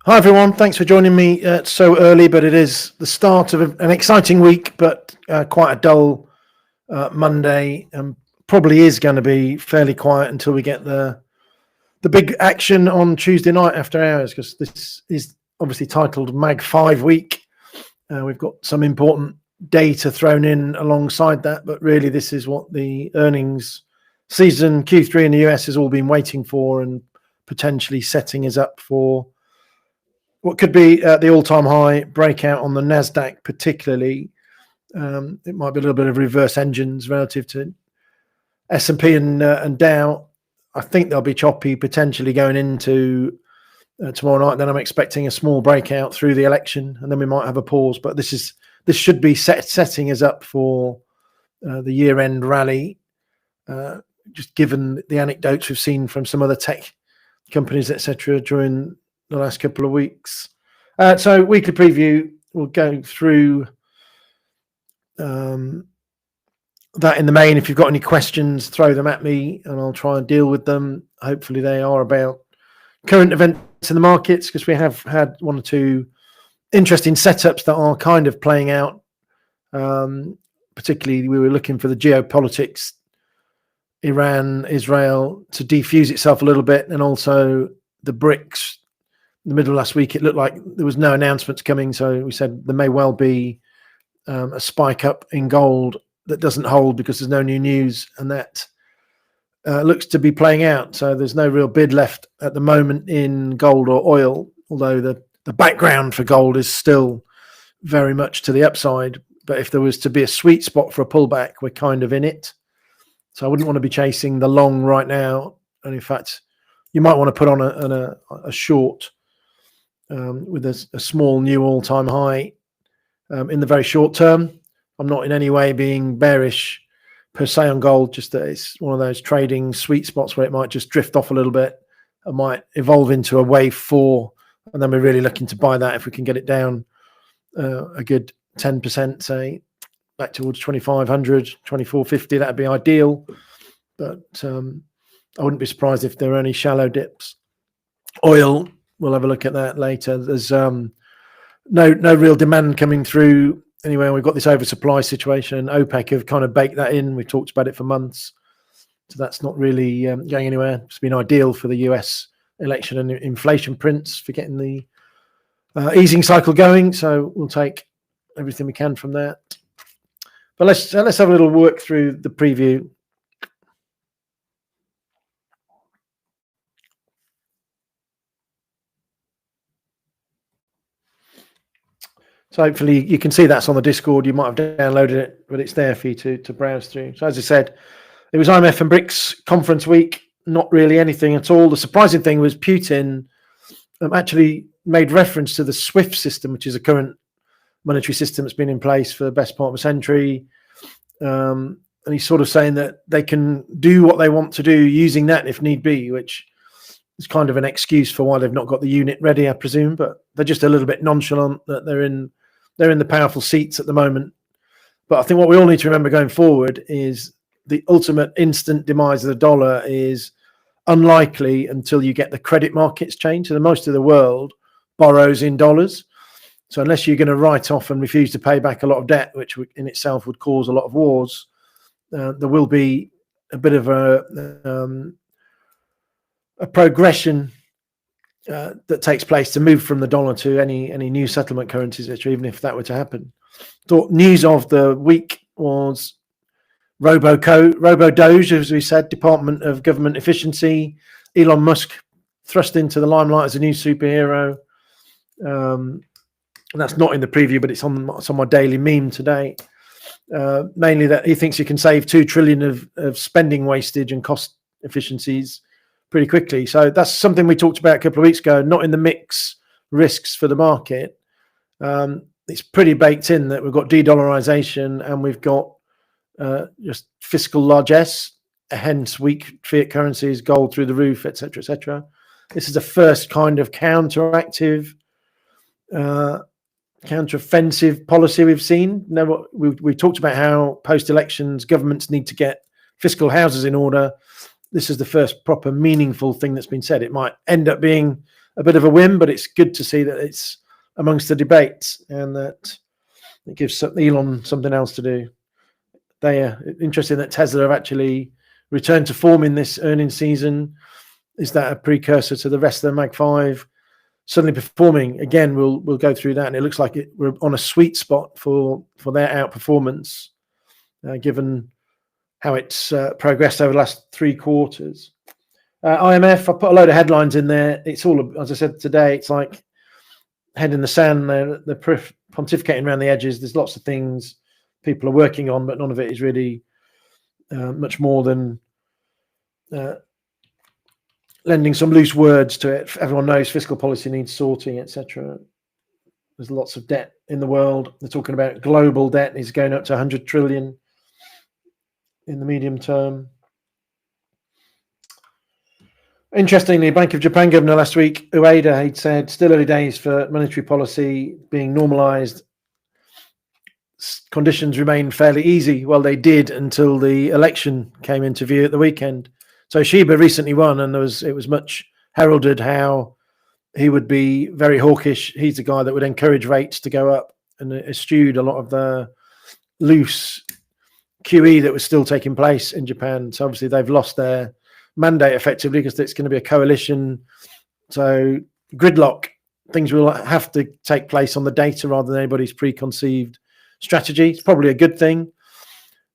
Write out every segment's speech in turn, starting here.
Hi everyone, thanks for joining me so early, but it is the start of an exciting week, but quite a dull Monday, and probably is going to be fairly quiet until we get the big action on Tuesday night after hours, because this is obviously titled Mag5 week. We've got some important data thrown in alongside that, but really this is what the earnings season Q3 in the US has all been waiting for, and potentially setting us up for what could be the all-time high breakout on the NASDAQ particularly. It might be a little bit of reverse engines relative to S&P and Dow. I think they'll be choppy potentially going into tomorrow night. Then I'm expecting a small breakout through the election, and then we might have a pause. But this should be setting us up for the year-end rally, just given the anecdotes we've seen from some other tech companies, etc., during the last couple of weeks. So weekly preview, we'll go through that in the main. If you've got any questions, throw them at me and I'll try and deal with them. Hopefully they are about current events in the markets, because we have had one or two interesting setups that are kind of playing out. Particularly, we were looking for the geopolitics, Iran, Israel, to defuse itself a little bit, and also the BRICS. In the middle of last week, it looked like there was no announcements coming, so we said there may well be a spike up in gold that doesn't hold because there's no new news, and that looks to be playing out. So there's no real bid left at the moment in gold or oil, although the background for gold is still very much to the upside. But if there was to be a sweet spot for a pullback, we're kind of in it. So I wouldn't want to be chasing the long right now. And in fact, you might want to put on a short with a small new all-time high in the very short term. I'm not in any way being bearish per se on gold, just that it's one of those trading sweet spots where it might just drift off a little bit. It might evolve into a wave 4, and then we're really looking to buy that if we can get it down a good 10%, say, back towards 2,500, 2,450. That'd be ideal. But I wouldn't be surprised if there are any shallow dips. Oil, we'll have a look at that later. There's no real demand coming through anyway. We've got this oversupply situation, and OPEC have kind of baked that in. We've talked about it for months, so that's not really going anywhere. It's been ideal for the US election and inflation prints for getting the easing cycle going. So we'll take everything we can from that. But let's have a little work through the preview. So hopefully you can see that's on the Discord. You might have downloaded it, but it's there for you to browse through. So as I said, it was IMF and BRICS conference week. Not really anything at all. The surprising thing was Putin actually made reference to the SWIFT system, which is a current monetary system that's been in place for the best part of a century. And he's sort of saying that they can do what they want to do using that if need be, which is kind of an excuse for why they've not got the unit ready, I presume. But they're just a little bit nonchalant that they're in the powerful seats at the moment. But I think what we all need to remember going forward is the ultimate instant demise of the dollar is unlikely until you get the credit markets changed. So most of the world borrows in dollars. So unless you're going to write off and refuse to pay back a lot of debt, which in itself would cause a lot of wars, there will be a bit of a progression that takes place to move from the dollar to any new settlement currencies, etc., even if that were to happen. So news of the week was Robo-Doge, as we said, Department of Government Efficiency. Elon Musk thrust into the limelight as a new superhero. And that's not in the preview, but it's on my daily meme today. Mainly that he thinks you can save 2 trillion of spending wastage and cost efficiencies pretty quickly. So that's something we talked about a couple of weeks ago, not in the mix risks for the market. It's pretty baked in that we've got de-dollarization and we've got just fiscal largesse, hence weak fiat currencies, gold through the roof, etc., etc. This is the first kind of counteroffensive policy we've seen. Now, we talked about how post-elections governments need to get fiscal houses in order. This is the first proper meaningful thing that's been said. It might end up being a bit of a whim, but it's good to see that it's amongst the debates and that it gives Elon something else to do. They are interesting that Tesla have actually returned to form in this earnings season. Is that a precursor to the rest of the Mag5 suddenly performing? Again, we'll go through that, and it looks like we're on a sweet spot for their outperformance, given how it's progressed over the last 3 quarters. IMF, I put a load of headlines in there. It's all, as I said today, it's like head in the sand. They're pontificating around the edges. There's lots of things people are working on, but none of it is really much more than lending some loose words to it. Everyone knows fiscal policy needs sorting, etc. There's lots of debt in the world. They're talking about global debt is going up to 100 trillion in the medium term. Interestingly, Bank of Japan governor last week, Ueda, had said still early days for monetary policy being normalized. Conditions remain fairly easy. Well, they did until the election came into view at the weekend. So Shiba recently won, and it was much heralded how he would be very hawkish. He's the guy that would encourage rates to go up, and eschewed a lot of the loose QE that was still taking place in Japan. So obviously they've lost their mandate effectively because it's going to be a coalition. So gridlock, things will have to take place on the data rather than anybody's preconceived strategy. It's probably a good thing.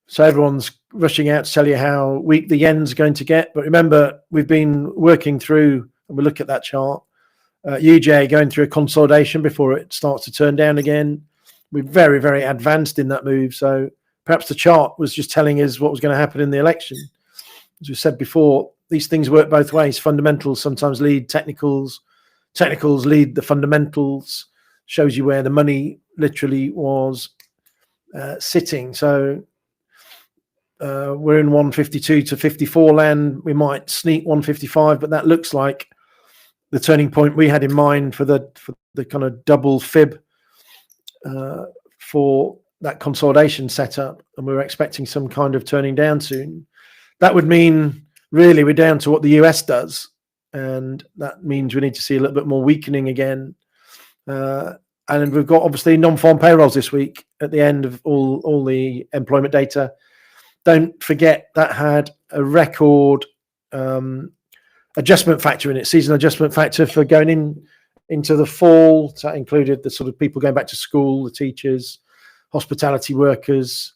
So everyone's rushing out to tell you how weak the yen's going to get. But remember, we've been working through, and we look at that chart, UJ going through a consolidation before it starts to turn down again. We're very, very advanced in that move. So perhaps the chart was just telling us what was going to happen in the election. As we said before, these things work both ways. Fundamentals sometimes lead technicals. Technicals lead the fundamentals. Shows you where the money literally was sitting. So we're in 152 to 54 land. We might sneak 155, but that looks like the turning point we had in mind for the kind of double fib for that consolidation setup, and we were expecting some kind of turning down soon. That would mean really we're down to what the US does, and that means we need to see a little bit more weakening again. And we've got obviously non-farm payrolls this week at the end of all the employment data. Don't forget that had a record adjustment factor in it, seasonal adjustment factor for going into the fall. So that included the sort of people going back to school, the teachers, hospitality workers,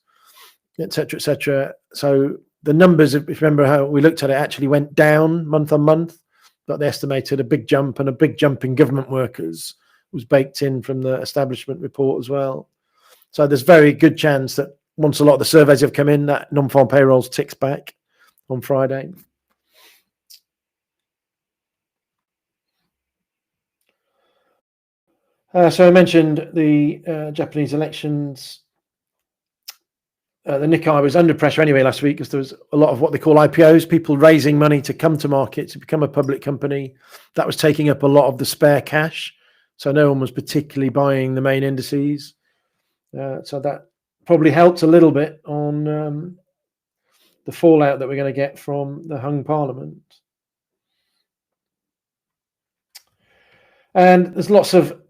etc., etc. So the numbers, if you remember how we looked at it, actually went down month on month, but they estimated a big jump, and a big jump in government workers was baked in from the establishment report as well. So there's very good chance that once a lot of the surveys have come in, that non-farm payrolls ticks back on Friday. So I mentioned the Japanese elections. The Nikkei was under pressure anyway last week because there was a lot of what they call IPOs, people raising money to come to market to become a public company. That was taking up a lot of the spare cash. So no one was particularly buying the main indices. So that probably helped a little bit on the fallout that we're going to get from the hung parliament. And there's lots of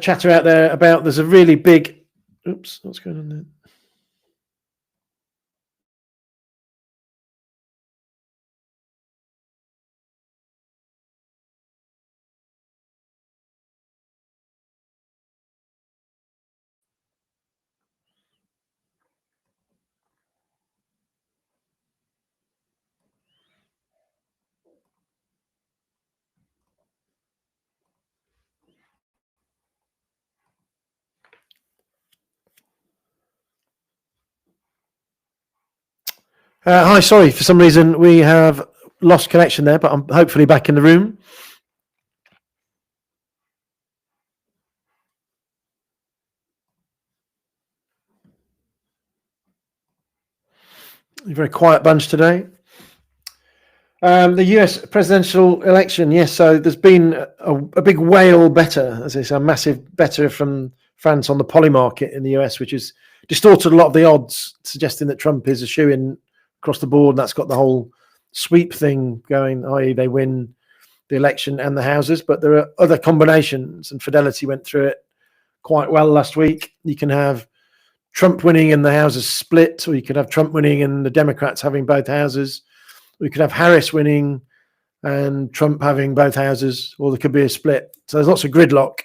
chatter out there about there's a really big, oops, what's going on there? Hi, sorry, for some reason we have lost connection there, but I'm hopefully back in the room. A very quiet bunch today. The US presidential election, yes, so there's been a big whale better, as I say, a massive better from France on the poly market in the US, which has distorted a lot of the odds, suggesting that Trump is a shoo-in across the board. And that's got the whole sweep thing going, i.e. they win the election and the houses, but there are other combinations, and Fidelity went through it quite well last week. You can have Trump winning and the houses split, or you could have Trump winning and the Democrats having both houses. We could have Harris winning and Trump having both houses, or there could be a split. So there's lots of gridlock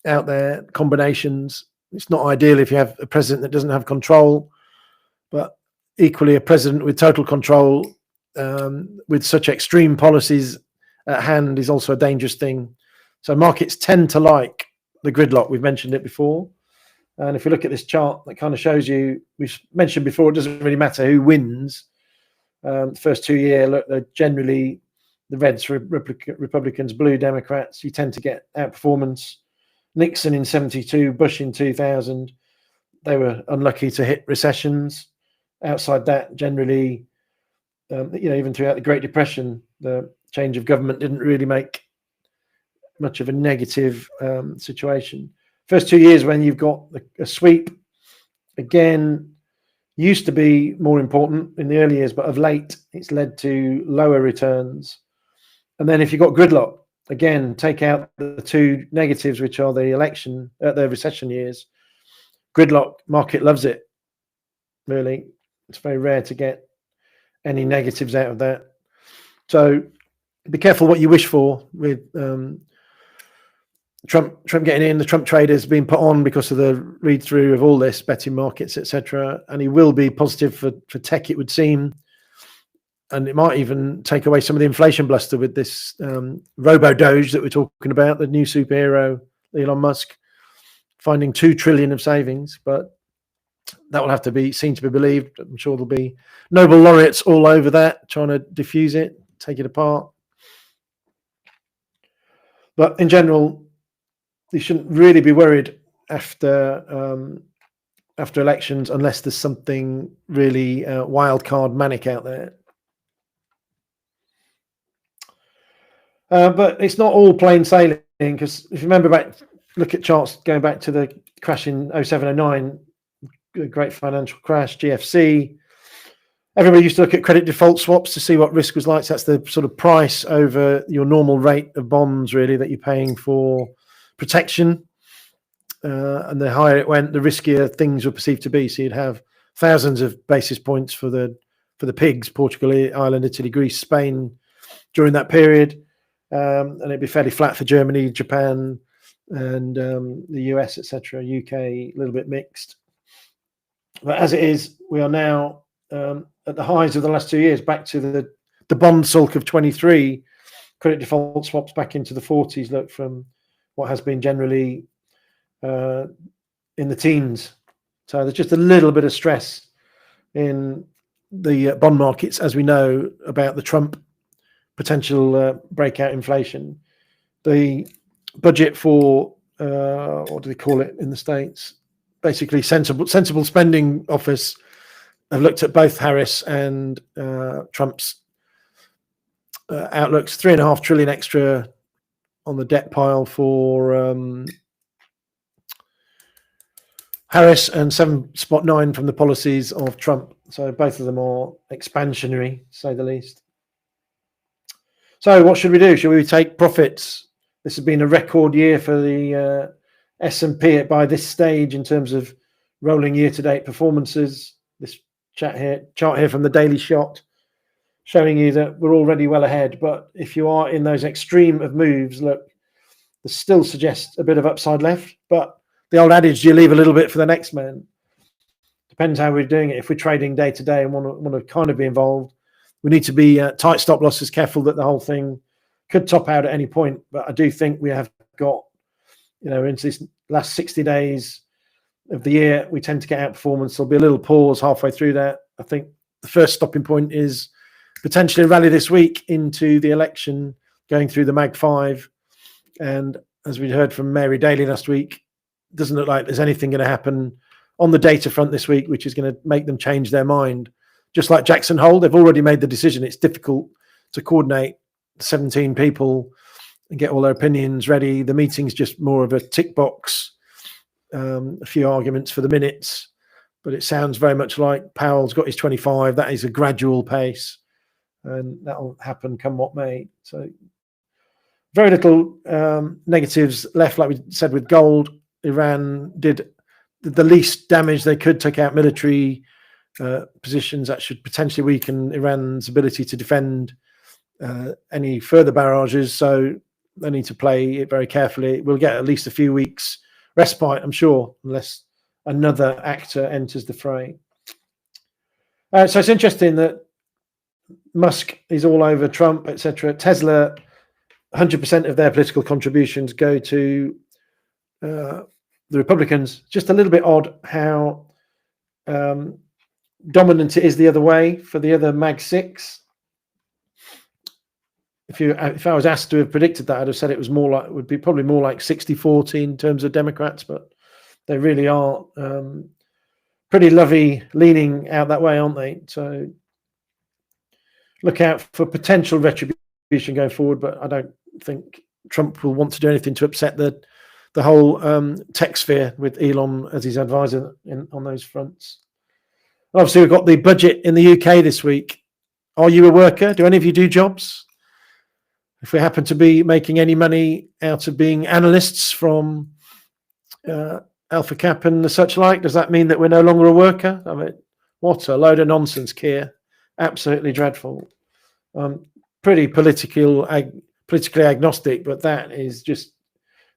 out there, combinations. It's not ideal if you have a president that doesn't have control, but equally a president with total control with such extreme policies at hand is also a dangerous thing. So markets tend to like the gridlock. We've mentioned it before. And if you look at this chart, that kind of shows you, we've mentioned before, it doesn't really matter who wins. The first 2 years, look, they're generally the reds for Republicans, blue Democrats. You tend to get outperformance. Nixon in 72, Bush in 2000. They were unlucky to hit recessions. Outside that, generally, even throughout the Great Depression, the change of government didn't really make much of a negative situation. First 2 years when you've got a sweep, again, used to be more important in the early years, but of late, it's led to lower returns. And then if you've got gridlock, again, take out the two negatives, which are the recession years. Gridlock, market loves it, really. It's very rare to get any negatives out of that. So be careful what you wish for with Trump getting in, the Trump traders being put on because of the read through of all this, betting markets, etc. And he will be positive for tech, it would seem. And it might even take away some of the inflation bluster with this robo-doge that we're talking about, the new superhero, Elon Musk, finding 2 trillion of savings. But that will have to be seen to be believed. I'm sure there'll be Nobel laureates all over that, trying to diffuse it, take it apart. But in general, you shouldn't really be worried after elections unless there's something really wild card manic out there. But it's not all plain sailing, because if you remember look at charts going back to the crash in 07, 09, the great financial crash, GFC. Everybody used to look at credit default swaps to see what risk was like. So that's the sort of price over your normal rate of bonds, really, that you're paying for protection. And the higher it went, the riskier things were perceived to be. So you'd have thousands of basis points for the pigs, Portugal, Ireland, Italy, Greece, Spain, during that period. And it'd be fairly flat for Germany, Japan, and the US, etc. UK, a little bit mixed. But as it is, we are now at the highs of the last 2 years, back to the bond sulk of 23, credit default swaps back into the 40s, look, from what has been generally in the teens. So there's just a little bit of stress in the bond markets, as we know about the Trump potential breakout inflation. The budget for, what do they call it in the States? Basically, sensible spending office have looked at both Harris and Trump's outlooks. 3.5 trillion extra on the debt pile for Harris, and 7.9 from the policies of Trump. So both of them are expansionary, to say the least. So what should we do? Should we take profits? This has been a record year for the S&P by this stage in terms of rolling year-to-date performances. This chart here from the Daily Shot showing you that we're already well ahead. But if you are in those extreme of moves, look, this still suggests a bit of upside left. But the old adage, you leave a little bit for the next man. Depends how we're doing it. If we're trading day to day and want to kind of be involved, we need to be tight stop losses, careful that the whole thing could top out at any point. But I do think we have got, into these last 60 days of the year, we tend to get outperformance. There'll be a little pause halfway through that. I think the first stopping point is potentially a rally this week into the election, going through the Mag5. And as we heard from Mary Daly last week, it doesn't look like there's anything going to happen on the data front this week, which is going to make them change their mind. Just like Jackson Hole, they've already made the decision. It's difficult to coordinate 17 people and get all their opinions ready. The meeting's just more of a tick box, a few arguments for the minutes, but it sounds very much like Powell's got his 25. That is a gradual pace. and that'll happen come what may. So very little negatives left, like we said with gold. Iran did the least damage they could, took out military positions that should potentially weaken Iran's ability to defend any further barrages. So they need to play it very carefully. We'll get at least a few weeks respite, I'm sure, unless another actor enters the fray. So it's interesting that Musk is all over Trump, etc. Tesla, 100% of their political contributions go to the Republicans. Just a little bit odd how dominant it is the other way for the other Mag5. If I was asked to have predicted that, I'd have said it was more like, would be probably more like 60-40 in terms of Democrats, but they really are pretty lovey leaning out that way, aren't they? So look out for potential retribution going forward, but I don't think Trump will want to do anything to upset the whole tech sphere with Elon as his advisor on those fronts. Obviously, we've got the budget in the UK this week. Are you a worker? Do any of you do jobs? If we happen to be making any money out of being analysts from Alpha Cap and the such like, does that mean that we're no longer a worker? I mean, what a load of nonsense, Keir. Absolutely dreadful. Pretty politically agnostic, but that is just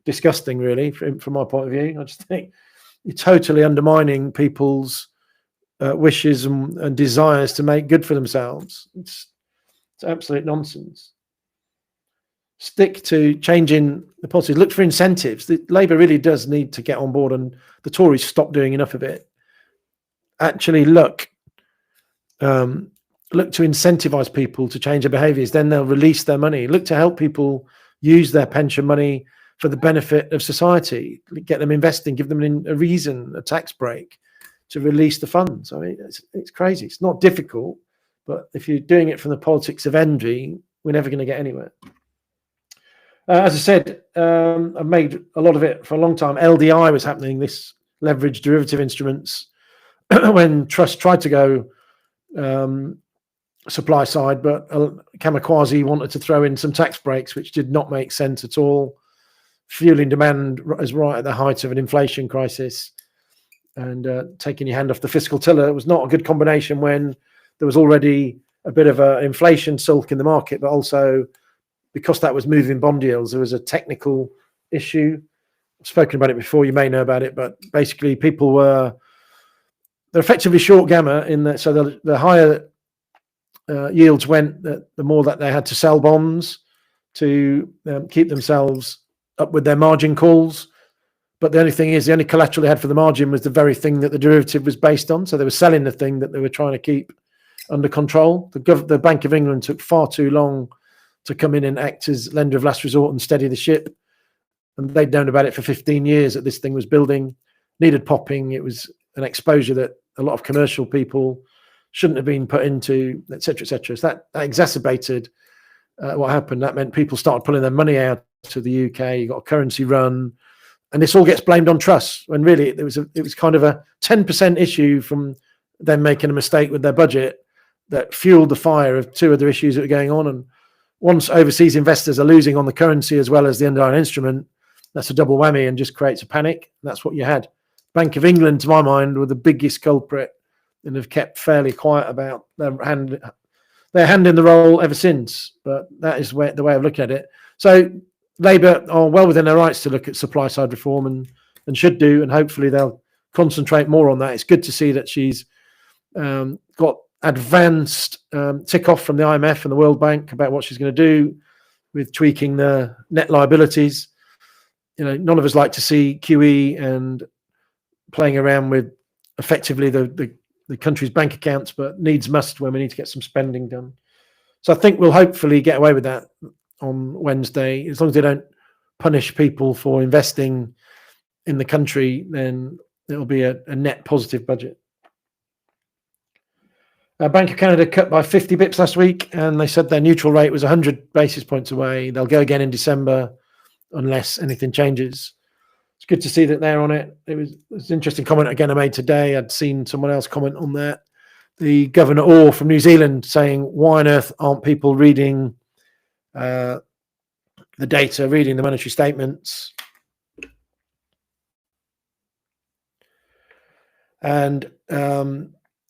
disgusting, really, from my point of view. I just think you're totally undermining people's wishes and desires to make good for themselves. It's absolute nonsense. Stick to changing the policy. Look for incentives. Labour really does need to get on board, and the Tories stop doing enough of it. Actually, look to incentivize people to change their behaviours. Then they'll release their money. Look to help people use their pension money for the benefit of society. Get them investing. Give them a reason, a tax break, to release the funds. I mean, it's crazy. It's not difficult, but if you're doing it from the politics of envy, we're never going to get anywhere. As I said, I've made a lot of it for a long time. LDI was happening, this leveraged derivative instruments, when Trust tried to go supply side, but Kamikaze wanted to throw in some tax breaks, which did not make sense at all. Fueling demand is right at the height of an inflation crisis, and taking your hand off the fiscal tiller was not a good combination when there was already a bit of an inflation sulk in the market, but also because that was moving bond yields, there was a technical issue. I've spoken about it before, you may know about it, but basically people they're effectively short gamma in that, so the higher yields went, the more that they had to sell bonds to keep themselves up with their margin calls. But the only thing is, the only collateral they had for the margin was the very thing that the derivative was based on. So they were selling the thing that they were trying to keep under control. The Bank of England took far too long to come in and act as lender of last resort and steady the ship. And they'd known about it for 15 years that this thing was building, needed popping. It was an exposure that a lot of commercial people shouldn't have been put into, et cetera, et cetera. So that exacerbated what happened. That meant people started pulling their money out to the UK. You got a currency run. And this all gets blamed on trusts, when really it was kind of a 10% issue from them making a mistake with their budget that fueled the fire of two other issues that were going on. And once overseas investors are losing on the currency as well as the underlying instrument, that's a double whammy and just creates a panic. That's what you had. Bank of England, to my mind, were the biggest culprit and have kept fairly quiet about their hand in the role ever since. But that is the way of looking at it. So Labour are well within their rights to look at supply side reform and should do, and hopefully they'll concentrate more on that. It's good to see that she's got advanced tick off from the IMF and the World Bank about what she's going to do with tweaking the net liabilities. You know, none of us like to see QE and playing around with effectively the country's bank accounts, but needs must when we need to get some spending done. So I think we'll hopefully get away with that on Wednesday. As long as they don't punish people for investing in the country, then it'll be a net positive budget. Bank of Canada cut by 50 bips last week, and they said their neutral rate was 100 basis points away. They'll go again in December unless anything changes. It's good to see that they're on it. It was an interesting comment again I made today. I'd seen someone else comment on that. the Governor Orr from New Zealand saying, why on earth aren't people reading the data, reading the monetary statements? And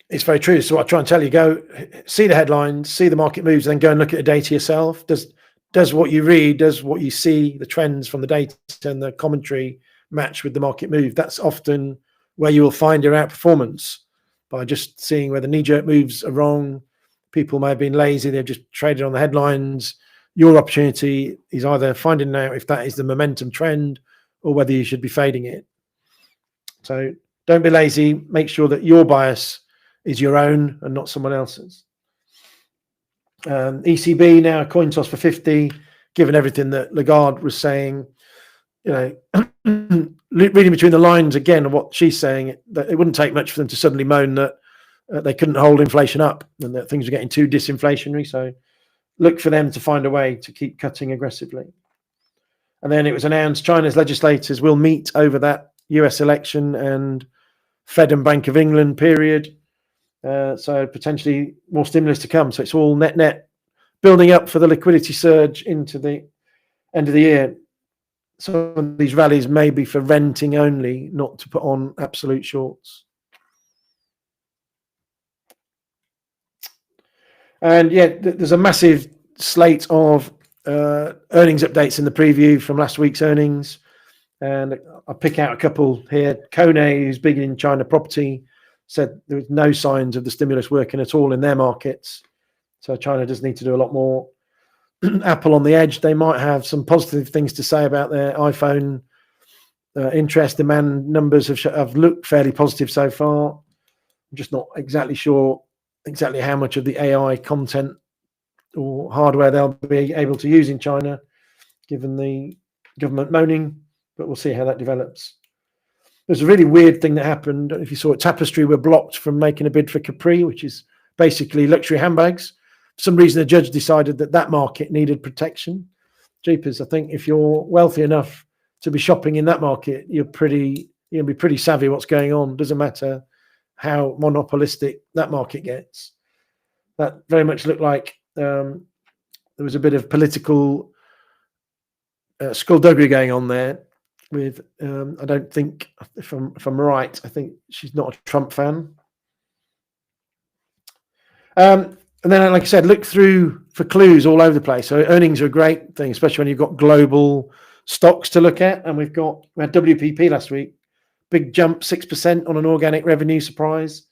it's very true. So I try and tell you, go see the headlines, see the market moves, then go and look at the data yourself. Does what you read, does what you see, the trends from the data and the commentary match with the market move? That's often where you will find your outperformance, by just seeing where the knee-jerk moves are wrong. People may have been lazy, they've just traded on the headlines. Your opportunity is either finding out if that is the momentum trend or whether you should be fading it. So don't be lazy. Make sure that your bias is your own and not someone else's. ECB now a coin toss for 50, given everything that Lagarde was saying. You know, reading between the lines again of what she's saying, that it wouldn't take much for them to suddenly moan that they couldn't hold inflation up and that things are getting too disinflationary. So look for them to find a way to keep cutting aggressively. And then it was announced China's legislators will meet over that US election and Fed and Bank of England period. So potentially more stimulus to come. So it's all net building up for the liquidity surge into the end of the year. Some of these rallies may be for renting only, not to put on absolute shorts. And yeah, there's a massive slate of earnings updates in the preview from last week's earnings. And I'll pick out a couple here. Kone, who's big in China property, said there was no signs of the stimulus working at all in their markets. So China does need to do a lot more. Apple on the edge, they might have some positive things to say about their iPhone interest. Demand numbers have looked fairly positive so far. I'm just not exactly sure exactly how much of the AI content or hardware they'll be able to use in China, given the government moaning, but we'll see how that develops. There's a really weird thing that happened. If you saw it, Tapestry were blocked from making a bid for Capri, which is basically luxury handbags. For some reason, the judge decided that market needed protection. Jeepers, I think if you're wealthy enough to be shopping in that market, you'll be pretty savvy what's going on. Doesn't matter how monopolistic that market gets. That very much looked like there was a bit of political skullduggery going on there. With I don't think, if I'm right, I think she's not a Trump fan. And then, like I said, look through for clues all over the place. So earnings are a great thing, especially when you've got global stocks to look at. And we had WPP last week, big jump, 6% on an organic revenue surprise.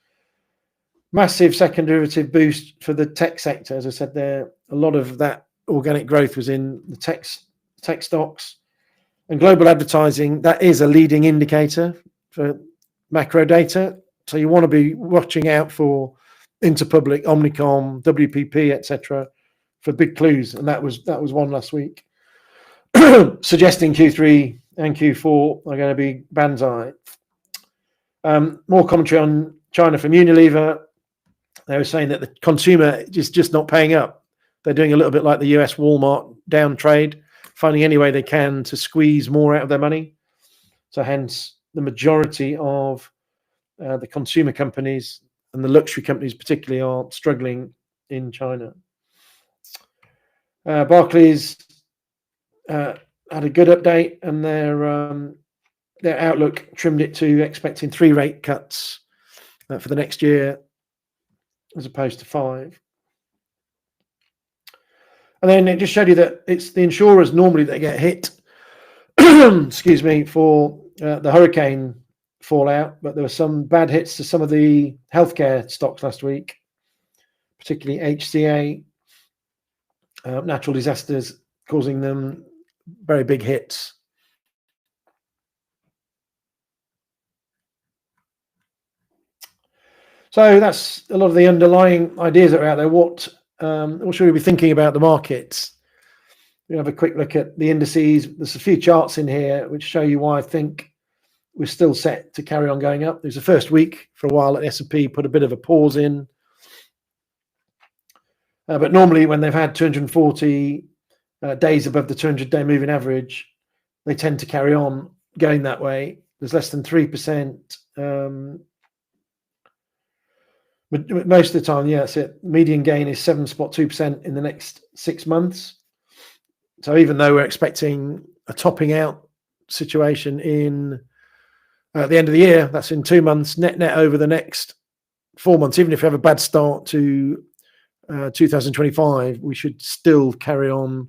Massive second derivative boost for the tech sector. As I said there, a lot of that organic growth was in the tech stocks. And global advertising, that is a leading indicator for macro data. So you want to be watching out for Interpublic, Omnicom, WPP, etc., for big clues, and that was one last week, suggesting Q3 and Q4 are going to be banzai. More commentary on China from Unilever. They were saying that the consumer is just not paying up. They're doing a little bit like the US Walmart down trade, finding any way they can to squeeze more out of their money. So hence the majority of the consumer companies and the luxury companies particularly are struggling in China. Barclays had a good update, and their outlook trimmed it to expecting 3 rate cuts for the next year as opposed to 5. And then it just showed you that it's the insurers normally that get hit excuse me, for the hurricane fallout, but there were some bad hits to some of the healthcare stocks last week, particularly HCA, natural disasters causing them very big hits. So that's a lot of the underlying ideas that are out there. What should we be thinking about the markets? We have a quick look at the indices. There's a few charts in here which show you why I think we're still set to carry on going up. There's the first week for a while at S&P put a bit of a pause in. But normally when they've had 240 days above the 200-day moving average, they tend to carry on going that way. There's less than 3% But most of the time, yeah, that's it. Median gain is 7.2% in the next 6 months. So even though we're expecting a topping out situation in at the end of the year, that's in 2 months, net over the next 4 months. Even if we have a bad start to 2025, we should still carry on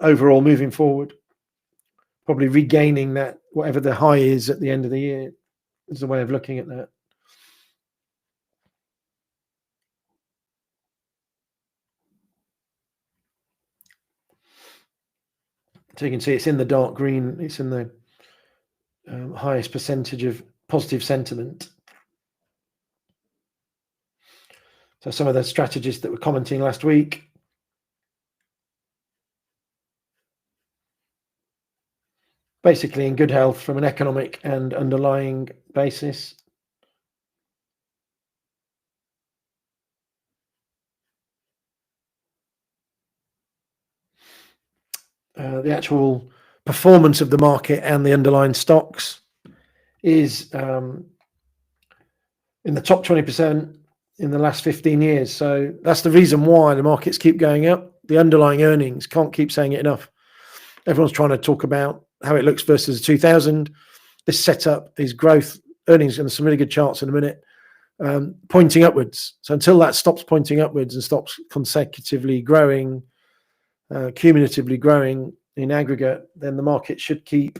overall moving forward, probably regaining that whatever the high is at the end of the year is the way of looking at that. So you can see it's in the dark green. It's in the highest percentage of positive sentiment. So some of the strategists that were commenting last week, basically in good health from an economic and underlying basis. The actual performance of the market and the underlying stocks is in the top 20% in the last 15 years. So that's the reason why the markets keep going up. The underlying earnings, can't keep saying it enough. Everyone's trying to talk about how it looks versus 2000. This setup is growth earnings, and there's some really good charts in a minute, pointing upwards. So until that stops pointing upwards and stops consecutively growing, cumulatively growing in aggregate, then the market should keep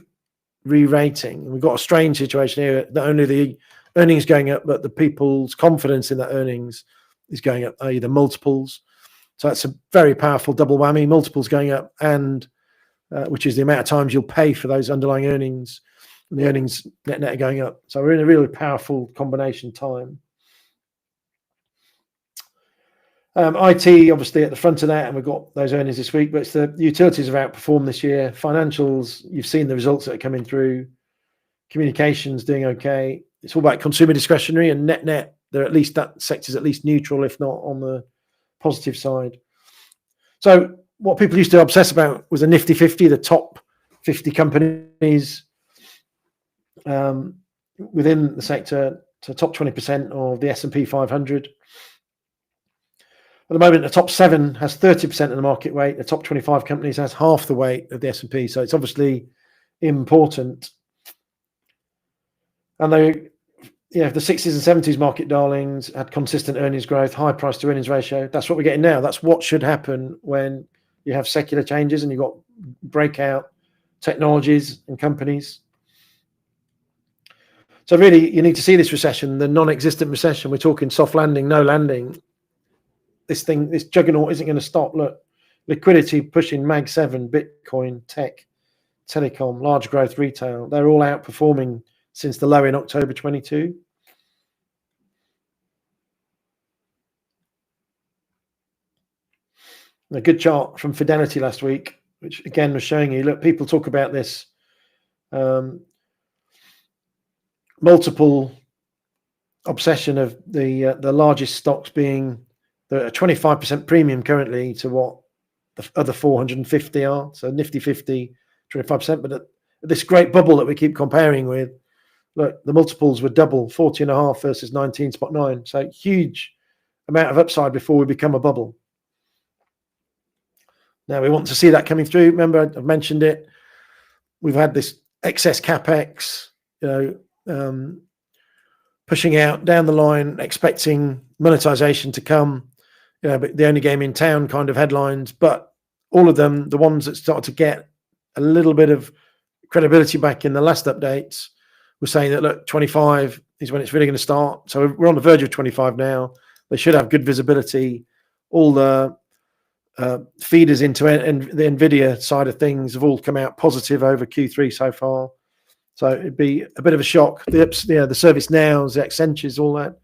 re-rating. And we've got a strange situation here. Not only the earnings going up, but the people's confidence in that earnings is going up, i.e. the multiples. So that's a very powerful double whammy, multiples going up, and which is the amount of times you'll pay for those underlying earnings, and the earnings net are going up. So we're in a really powerful combination time. IT obviously at the front of that, and we've got those earnings this week, but it's the utilities have outperformed this year. Financials, you've seen the results that are coming through. Communications doing okay. It's all about consumer discretionary, and net, they're at least, that sector's at least neutral, if not on the positive side. So what people used to obsess about was a Nifty 50, the top 50 companies within the sector, to top 20% of the S&P 500. At the moment, the top 7 has 30% of the market weight. The top 25 companies has half the weight of the S&P. So it's obviously important. And they, the 60s and 70s market darlings had consistent earnings growth, high price to earnings ratio. That's what we're getting now. That's what should happen when you have secular changes and you've got breakout technologies and companies. So really, you need to see this recession, the non-existent recession. We're talking soft landing, no landing. This juggernaut isn't going to stop. Look, liquidity pushing Mag5, Bitcoin, tech, telecom, large growth retail. They're all outperforming since the low in October 22. A good chart from Fidelity last week, which again was showing you, look, people talk about this multiple obsession of the largest stocks being the 25% premium currently to what the other 450 are. So Nifty 50, 25%. But at this great bubble that we keep comparing with, look, the multiples were double, 40.5 versus 19.9. So huge amount of upside before we become a bubble. Now we want to see that coming through. Remember, I've mentioned it. We've had this excess capex, pushing out down the line, expecting monetization to come. But the only game in town kind of headlines. But all of them, the ones that started to get a little bit of credibility back in the last updates, were saying that, look, 25 is when it's really going to start. So we're on the verge of 25 now. They should have good visibility. All the feeders into the NVIDIA side of things have all come out positive over Q3 so far. So it'd be a bit of a shock. The Service Nows, the Accentures, all that,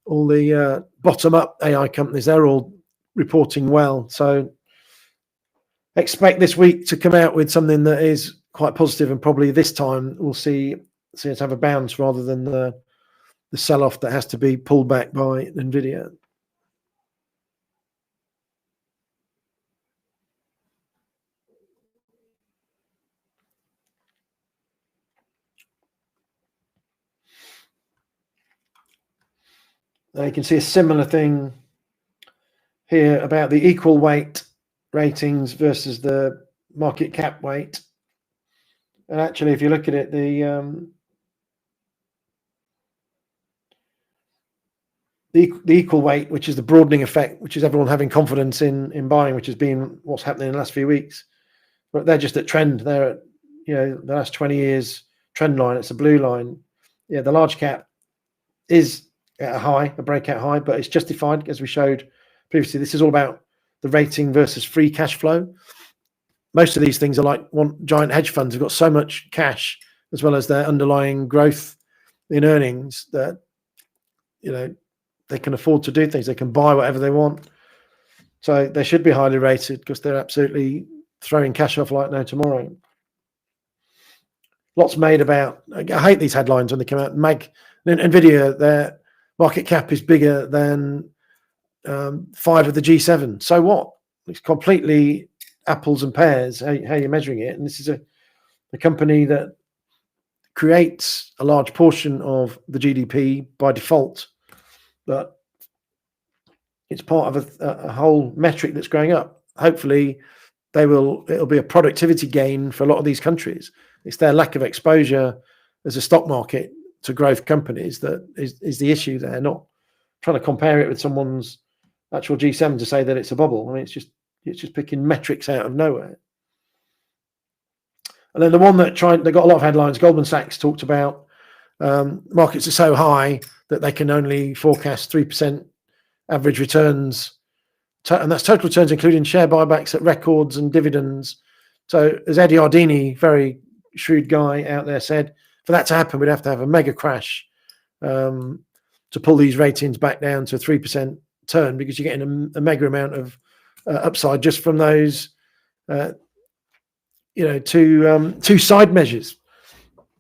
all the bottom-up AI companies, they're all reporting well. So expect this week to come out with something that is quite positive, and probably this time we'll see us have a bounce rather than the sell-off that has to be pulled back by NVIDIA. Now you can see a similar thing here about the equal weight ratings versus the market cap weight. And actually, if you look at it, the equal weight, which is the broadening effect, which is everyone having confidence in buying, which has been what's happening in the last few weeks. But they're just at trend. They're at, the last 20 years trend line. It's a blue line. Yeah, the large cap is at a high, a breakout high, but it's justified, as we showed previously. This is all about the rating versus free cash flow. Most of these things are like giant hedge funds have got so much cash as well as their underlying growth in earnings that, they can afford to do things. They can buy whatever they want. So they should be highly rated because they're absolutely throwing cash off like no tomorrow. Lots made about, I hate these headlines when they come out. NVIDIA, their market cap is bigger than 5 of the G7. So what? It's completely apples and pears, how you're measuring it. And this is a company that creates a large portion of the GDP by default, but it's part of a whole metric that's growing up. Hopefully it'll be a productivity gain for a lot of these countries. It's their lack of exposure as a stock market to growth companies that is the issue there, not trying to compare it with someone's actual G7 to say that it's a bubble. I mean, it's just picking metrics out of nowhere. And then the one that they got a lot of headlines, Goldman Sachs talked about markets are so high that they can only forecast 3% average returns, and that's total returns, including share buybacks at records and dividends. So as Eddie Ardini, very shrewd guy out there, said, for that to happen, we'd have to have a mega crash to pull these ratings back down to a 3% turn, because you're getting a mega amount of upside just from those, two side measures.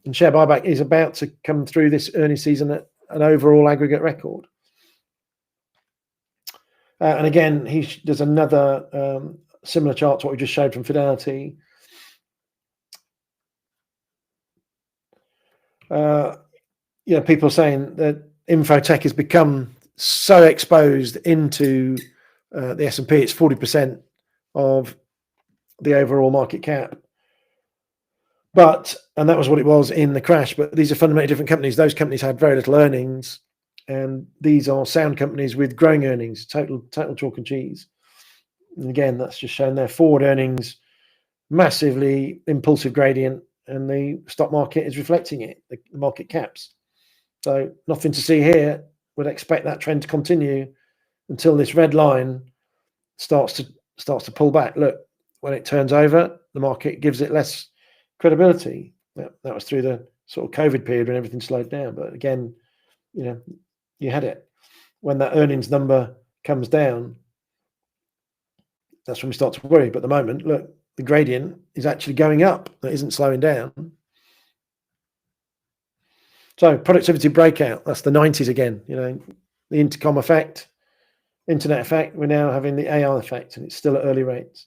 And share buyback is about to come through this earnings season at an overall aggregate record. And again, there's another similar chart to what we just showed from Fidelity. People saying that infotech has become so exposed into the S&P, it's 40% of the overall market cap. And that was what it was in the crash, but these are fundamentally different companies. Those companies had very little earnings, and these are sound companies with growing earnings, total chalk and cheese. And again, that's just showing their forward earnings, massively impulsive gradient, and the stock market is reflecting it, the market caps. So nothing to see here. Would expect that trend to continue until this red line starts to pull back. Look, when it turns over, the market gives it less credibility. That was through the sort of COVID period when everything slowed down. But again, you had it. When that earnings number comes down, that's when we start to worry. But at the moment, look, the gradient is actually going up. That isn't slowing down. So productivity breakout, that's the 90s again. The intercom effect, internet effect. We're now having the AI effect, and it's still at early rates.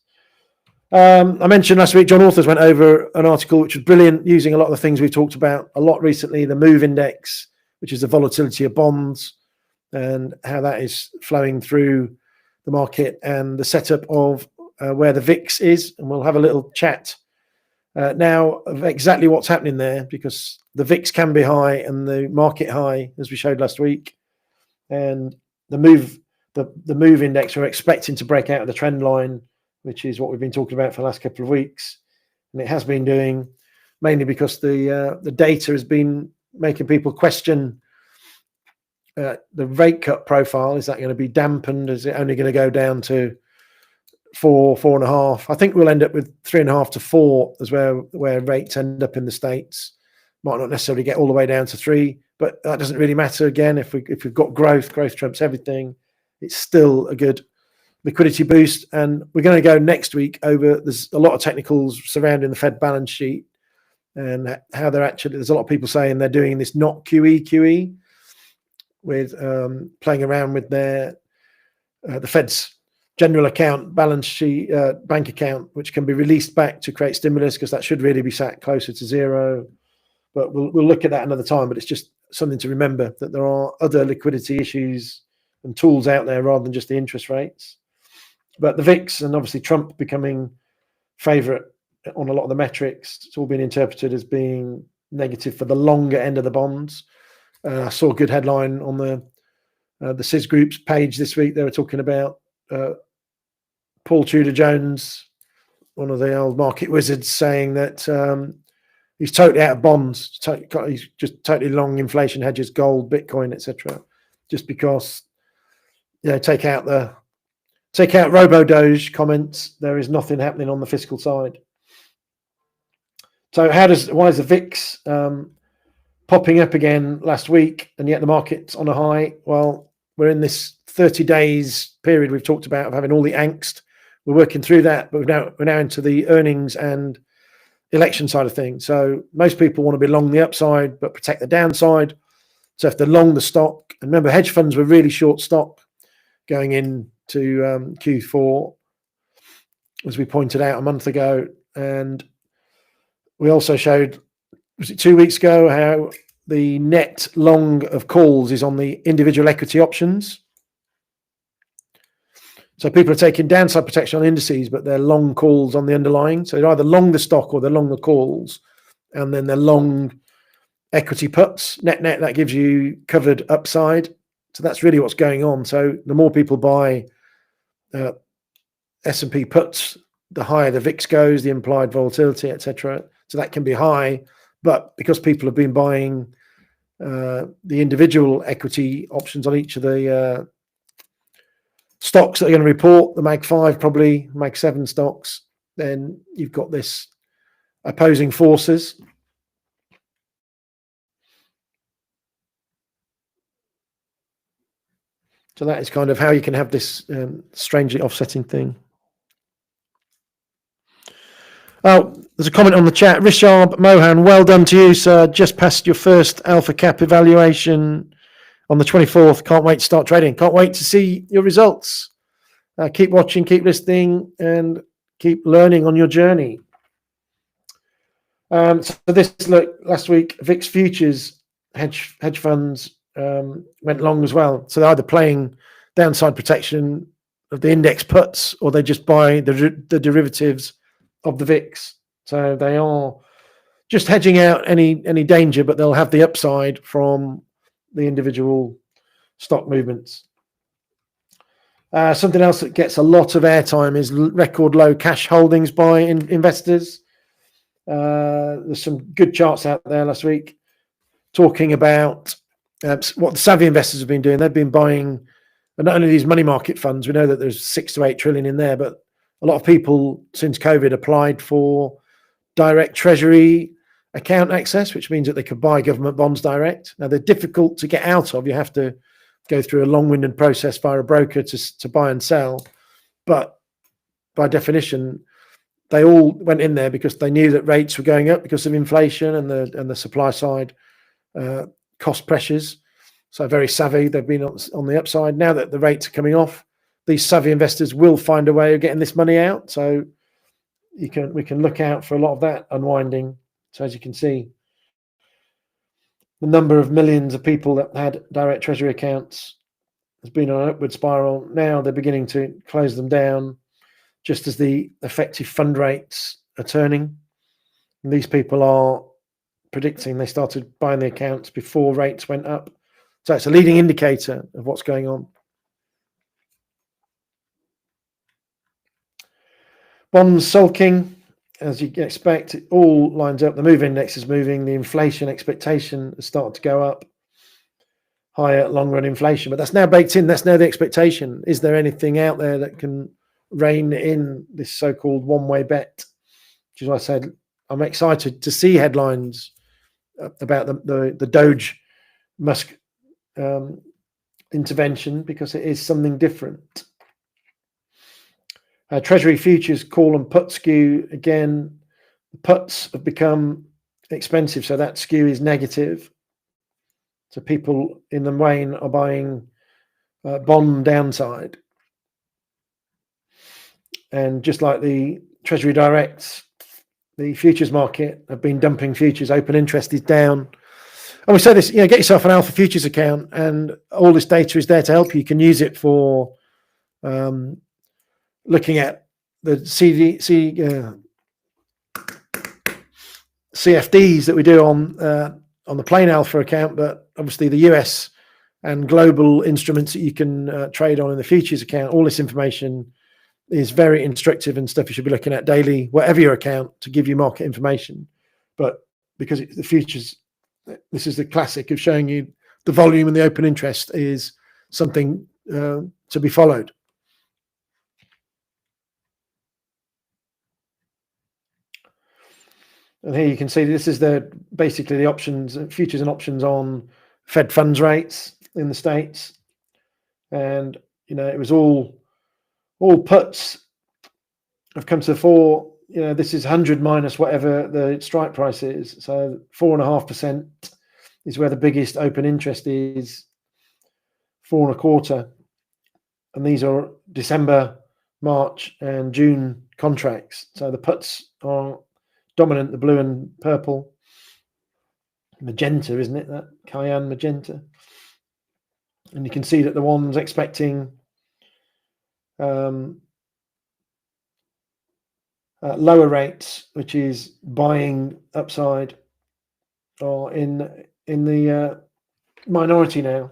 I mentioned last week, John Authors went over an article which was brilliant, using a lot of the things we've talked about a lot recently, the MOVE index, which is the volatility of bonds, and how that is flowing through the market, and the setup of where the VIX is. And we'll have a little chat now of exactly what's happening there, because the VIX can be high and the market high, as we showed last week. And the MOVE index, we're expecting to break out of the trend line, which is what we've been talking about for the last couple of weeks. And it has been doing, mainly because the data has been making people question the rate cut profile. Is that going to be dampened? Is it only going to go down to 4.5? I think we'll end up with 3.5 to 4 as where rates end up in the States. Might not necessarily get all the way down to 3, but that doesn't really matter. Again, if we've got growth trumps everything. It's still a good liquidity boost. And we're going to go next week over, there's a lot of technicals surrounding the Fed balance sheet and how they're actually, there's a lot of people saying they're doing this not QE with playing around with their the Fed's general account balance sheet, bank account, which can be released back to create stimulus, because that should really be sat closer to zero. But we'll look at that another time. But it's just something to remember, that there are other liquidity issues and tools out there rather than just the interest rates. But the VIX and obviously Trump becoming favourite on a lot of the metrics, it's all been interpreted as being negative for the longer end of the bonds. I saw a good headline on the CIS Group's page this week. They were talking about Paul Tudor-Jones, one of the old market wizards, saying that he's totally out of bonds. He's just totally long inflation hedges, gold, Bitcoin, etc. Just because, take out Robo-Doge comments, there is nothing happening on the fiscal side. So why is the VIX popping up again last week, and yet the market's on a high? Well, we're in this 30 days period we've talked about of having all the angst. We're working through that, but we're now into the earnings and election side of things. So most people want to be long the upside, but protect the downside. So if they're long the stock, and remember, hedge funds were really short stock going into Q4, as we pointed out a month ago. And we also showed, was it 2 weeks ago, how the net long of calls is on the individual equity options. So people are taking downside protection on indices, but they're long calls on the underlying. So they're either long the stock or they're long the calls, and then they're long equity puts. Net, that gives you covered upside. So that's really what's going on. So the more people buy S&P puts, the higher the VIX goes, the implied volatility, etc. So that can be high, but because people have been buying the individual equity options on each of the stocks that are going to report, the Mag5, probably Mag7 stocks, then you've got this opposing forces. So that is kind of how you can have this strangely offsetting thing. Oh, there's a comment on the chat. Rishab Mohan, well done to you, sir. Just passed your first Alpha Cap evaluation on the 24th. Can't wait to start trading. Can't wait to see your results. Keep watching, keep listening, and keep learning on your journey. So this look last week, VIX futures hedge funds went long as well. So they're either playing downside protection of the index puts, or they just buy the derivatives of the VIX. So they are just hedging out any danger, but they'll have the upside from the individual stock movements. Something else that gets a lot of airtime is record low cash holdings by investors. There's some good charts out there last week talking about what the savvy investors have been doing. They've been buying not only these money market funds. We know that there's 6 to 8 trillion in there, but a lot of people since COVID applied for direct treasury account access, which means that they could buy government bonds direct. Now they're difficult to get out of. You have to go through a long-winded process via a broker to buy and sell. But by definition, they all went in there because they knew that rates were going up because of inflation and the supply side cost pressures. So very savvy. They've been on the upside. Now that the rates are coming off, these savvy investors will find a way of getting this money out. So we can look out for a lot of that unwinding. So as you can see, the number of millions of people that had direct treasury accounts has been on an upward spiral. Now they're beginning to close them down, just as the effective fund rates are turning. And these people are predicting they started buying the accounts before rates went up. So it's a leading indicator of what's going on. Bonds sulking, as you expect, it all lines up. The move index is moving. The inflation expectation has started to go up. Higher long-run inflation, but that's now baked in. That's now the expectation. Is there anything out there that can rein in this so-called one-way bet? Which is why I said I'm excited to see headlines about the Doge Musk intervention, because it is something different. Treasury futures call and put skew, again, the puts have become expensive, so that skew is negative. So people in the main are buying bond downside. And just like the Treasury directs, the futures market have been dumping futures. Open interest is down. And we say this, get yourself an Alpha Futures account, and all this data is there to help you. You can use it for looking at the CFDs that we do on the plain Alpha account, but obviously the US and global instruments that you can trade on in the futures account. All this information is very instructive and stuff you should be looking at daily, whatever your account, to give you market information. But because the futures, this is the classic of showing you the volume and the open interest is something to be followed. And here you can see this is basically the options, futures and options on Fed funds rates in the States. And, it was all puts have come to the fore. This is 100 minus whatever the strike price is. So 4.5% is where the biggest open interest is, 4.25. And these are December, March, and June contracts. So the puts are dominant, the blue and purple. Magenta, isn't it? That cayenne magenta. And you can see that the one's expecting lower rates, which is buying upside, or in the minority now.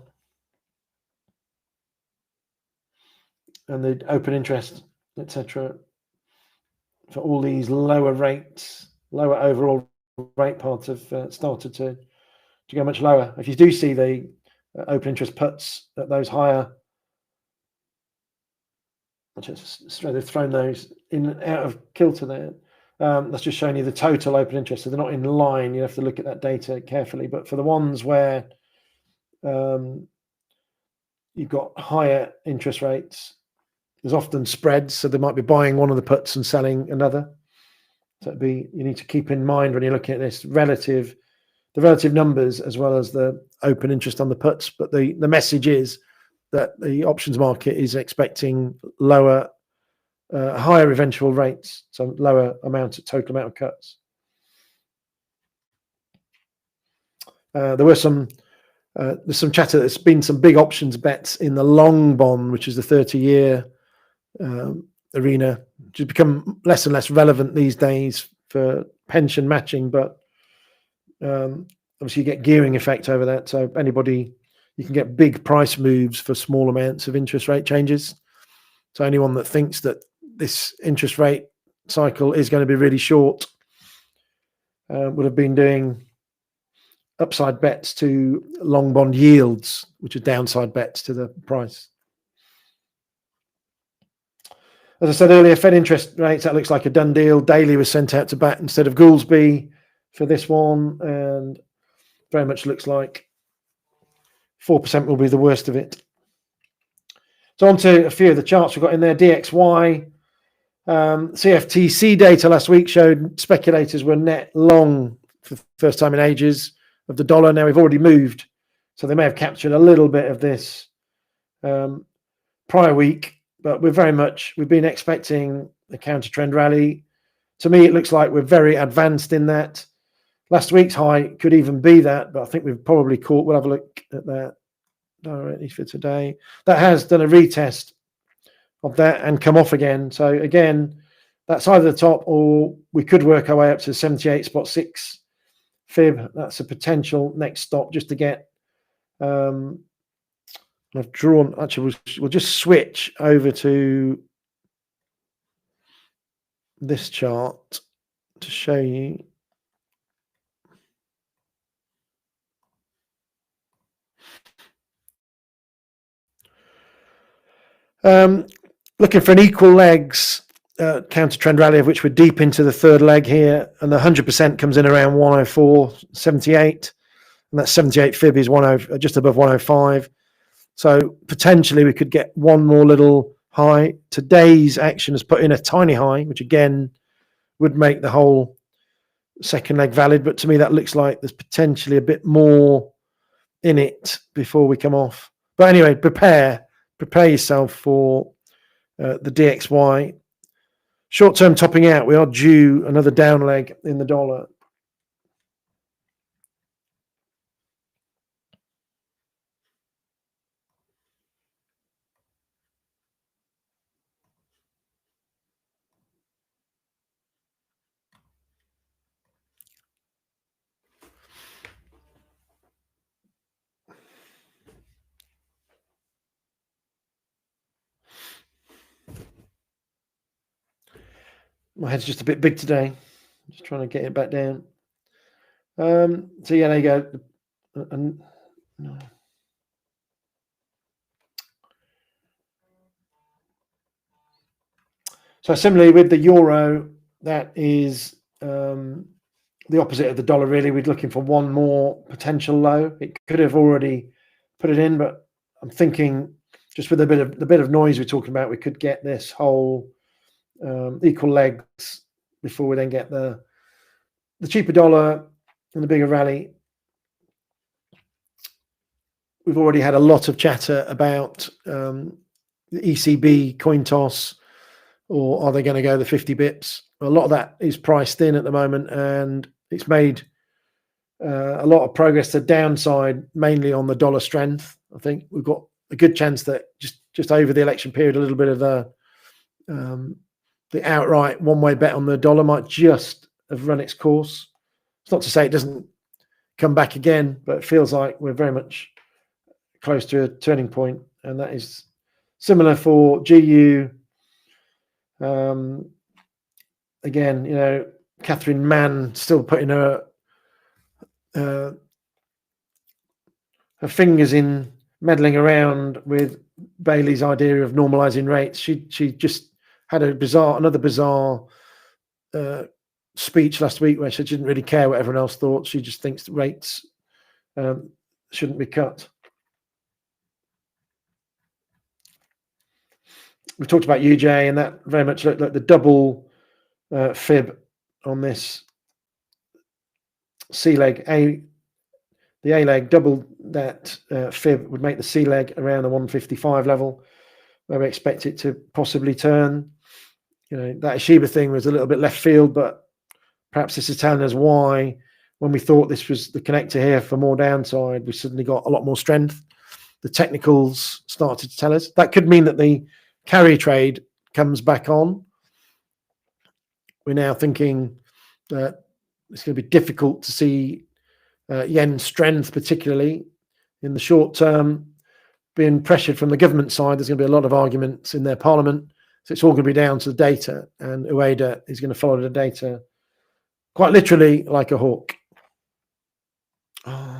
And the open interest, etc., for all these lower rates, lower overall rate parts have started to go much lower. If you do see the open interest puts at those higher, they've thrown those out of kilter there. That's just showing you the total open interest. So they're not in line. You have to look at that data carefully. But for the ones where you've got higher interest rates, there's often spreads. So they might be buying one of the puts and selling another. So you need to keep in mind when you're looking at this the relative numbers as well as the open interest on the puts. But the message is that the options market is expecting higher eventual rates, so lower total amount of cuts. There's some chatter. There's been some big options bets in the long bond, which is the 30-year arena, which has become less and less relevant these days for pension matching. But obviously, you get gearing effect over that. So you can get big price moves for small amounts of interest rate changes. So anyone that thinks that this interest rate cycle is going to be really short would have been doing upside bets to long bond yields, which are downside bets to the price. As I said earlier, Fed interest rates, that looks like a done deal. Daily was sent out to bat instead of Goolsby for this one, and very much looks like 4% will be the worst of it. So on to a few of the charts we've got in there. DXY, CFTC data last week showed speculators were net long for the first time in ages of the dollar. Now we've already moved, so they may have captured a little bit of this prior week, but we've been expecting a counter trend rally. To me, it looks like we're very advanced in that. Last week's high could even be that, but I think we've probably caught. We'll have a look at that directly for today. That has done a retest of that and come off again. So again, that's either the top, or we could work our way up to 78.6 fib. That's a potential next stop just to get. I've drawn. Actually, we'll just switch over to this chart to show you. Looking for an equal legs counter trend rally, of which we're deep into the third leg here, and the 100% comes in around 104.78, and that 78 fib is just above 105. So potentially we could get one more little high. Today's action has put in a tiny high, which again would make the whole second leg valid. But to me, that looks like there's potentially a bit more in it before we come off. But anyway, prepare yourself for the DXY. Short-term topping out, we are due another down leg in the dollar. My head's just a bit big today. Just trying to get it back down. So yeah, there you go. No. So similarly with the euro, that is the opposite of the dollar. Really, we're looking for one more potential low. It could have already put it in, but I'm thinking just with the bit of noise we're talking about, we could get this whole equal legs before we then get the cheaper dollar and the bigger rally. We've already had a lot of chatter about the ECB coin toss, or are they going to go the 50 bips? A lot of that is priced in at the moment, and it's made a lot of progress to downside, mainly on the dollar strength. I think we've got a good chance that just over the election period, a little bit of the outright one-way bet on the dollar might just have run its course. It's not to say it doesn't come back again, but it feels like we're very much close to a turning point, and that is similar for GU. Again, you know, Catherine Mann still putting her fingers in, meddling around with Bailey's idea of normalizing rates. She just had another bizarre speech last week where she didn't really care what everyone else thought. She just thinks that rates shouldn't be cut. We talked about UJ, and that very much looked like the double fib on this C leg. The A leg, double that fib would make the C leg around the 155 level, where we expect it to possibly turn. You know, that Shiba thing was a little bit left field, but perhaps this is telling us why, when we thought this was the connector here for more downside, we suddenly got a lot more strength. The technicals started to tell us. That could mean that the carry trade comes back on. We're now thinking that it's going to be difficult to see yen strength, particularly in the short term, being pressured from the government side. There's going to be a lot of arguments in their parliament. So it's all going to be down to the data, and Ueda is going to follow the data quite literally like a hawk. Oh.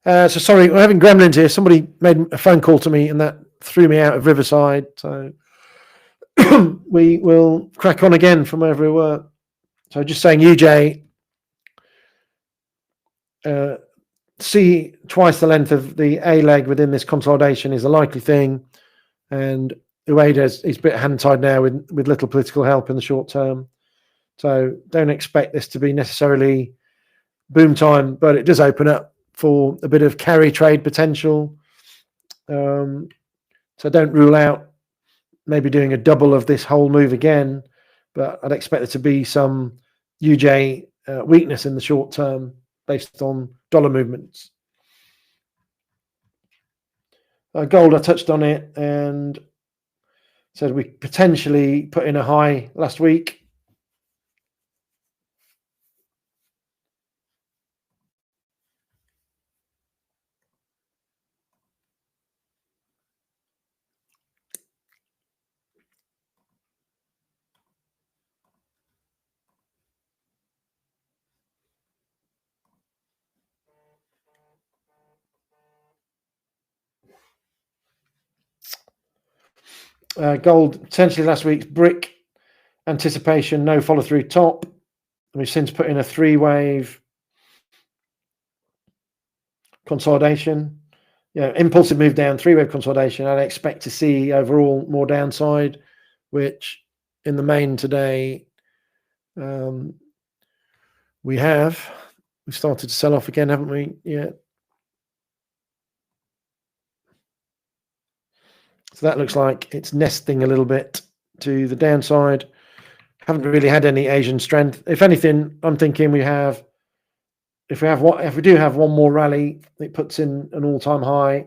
So sorry, we're having gremlins here. Somebody made a phone call to me, and that threw me out of Riverside. So we will crack on again from wherever we were. So just saying, UJ, see twice the length of the A leg within this consolidation is a likely thing, and Ueda is a bit hand tied now with little political help in the short term. So don't expect this to be necessarily boom time, but it does open up for a bit of carry trade potential. So don't rule out maybe doing a double of this whole move again, but I'd expect there to be some UJ weakness in the short term based on dollar movements. Gold, I touched on it and said we potentially put in a high last week. Gold, potentially last week's brick anticipation, no follow through top. We've since put in a 3-wave consolidation. Yeah, impulsive move down, 3-wave consolidation. I'd expect to see overall more downside, which in the main today we've started to sell off again, haven't we? Yeah. So that looks like it's nesting a little bit to the downside. Haven't really had any Asian strength. If anything, I'm thinking if we do have one more rally, it puts in an all-time high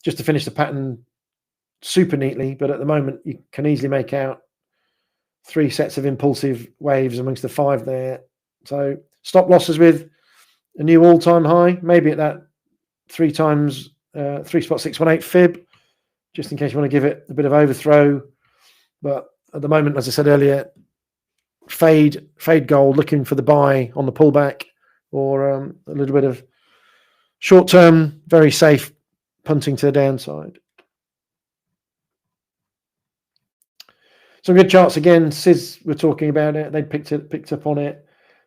just to finish the pattern super neatly, but at the moment you can easily make out 3 sets of impulsive waves amongst the 5 there. So stop losses with a new all-time high, maybe at that 3.618 fib, just in case you want to give it a bit of overthrow. But at the moment, as I said earlier, fade gold, looking for the buy on the pullback, or a little bit of short-term, very safe punting to the downside. Some good charts again. CIS were talking about it. They picked up on it.